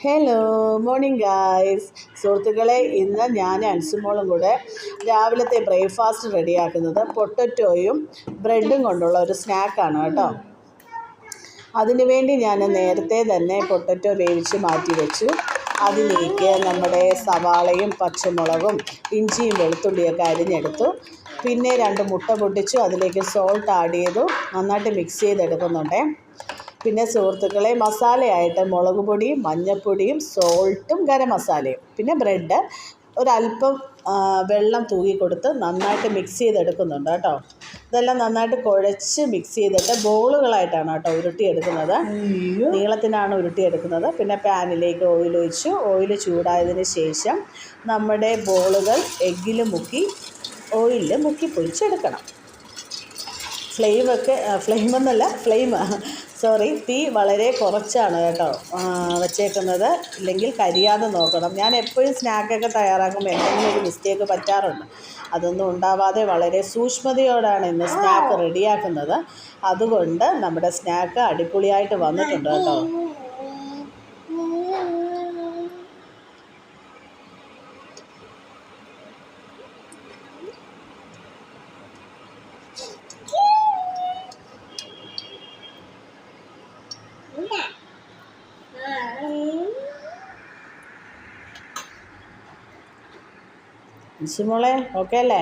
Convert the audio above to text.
Hello morning guys. സുഹൃത്തുക്കളെ, ഇന്ന് ഞാൻ അൻസുമോളും കൂടെ രാവിലത്തെ ബ്രേക്ക്ഫാസ്റ്റ് റെഡിയാക്കുന്നത് പൊട്ടറ്റോയും ബ്രെഡും കൊണ്ടുള്ള ഒരു സ്നാക്കാണ് കേട്ടോ. അതിനുവേണ്ടി ഞാൻ നേരത്തെ തന്നെ പൊട്ടറ്റോ വേവിച്ച് മാറ്റി വെച്ചു. അതിലേക്ക് നമ്മുടെ സവാളയും പച്ചമുളകും ഇഞ്ചിയും വെളുത്തുള്ളിയൊക്കെ അരിഞ്ഞെടുത്തു. പിന്നെ 2 മുട്ട പൊട്ടിച്ചു. അതിലേക്ക് സോൾട്ട് ആഡ് ചെയ്തു. നന്നായിട്ട് മിക്സ് ചെയ്തെടുക്കുന്നുണ്ട്. പിന്നെ സുഹൃത്തുക്കളെ, മസാലയായിട്ട് മുളക് പൊടിയും മഞ്ഞൾപ്പൊടിയും സോൾട്ടും ഗരം മസാലയും പിന്നെ ബ്രെഡ് ഒരല്പം വെള്ളം തൂകി കൊടുത്ത് നന്നായിട്ട് മിക്സ് ചെയ്തെടുക്കുന്നുണ്ട് കേട്ടോ. ഇതെല്ലാം നന്നായിട്ട് കുഴച്ച് മിക്സ് ചെയ്തിട്ട് ബോളുകളായിട്ടാണ് കേട്ടോ ഉരുട്ടിയെടുക്കുന്നത്. നീളത്തിനാണ് ഉരുട്ടിയെടുക്കുന്നത്. പിന്നെ പാനിലേക്ക് ഓയിൽ ഒഴിച്ചു. ഓയിൽ ചൂടായതിന് ശേഷം നമ്മുടെ ബോളുകൾ എഗ്ഗിൽ മുക്കി ഓയിലിൽ മുക്കി പൊരിച്ചെടുക്കണം. തീ വളരെ കുറച്ചാണ് കേട്ടോ വച്ചേക്കുന്നത്. ഇല്ലെങ്കിൽ കരിയാതെ നോക്കണം. ഞാൻ എപ്പോഴും സ്നാക്കൊക്കെ തയ്യാറാക്കുമ്പോൾ എന്തെങ്കിലും ഒരു മിസ്റ്റേക്ക് പറ്റാറുണ്ട്. അതൊന്നും ഉണ്ടാവാതെ വളരെ സൂക്ഷ്മതയോടാണ് ഇന്ന് സ്നാക്ക് റെഡിയാക്കുന്നത്. അതുകൊണ്ട് നമ്മുടെ സ്നാക്ക് അടിപൊളിയായിട്ട് വന്നിട്ടുണ്ട് കേട്ടോ. മോളെ ഓക്കെ അല്ലേ?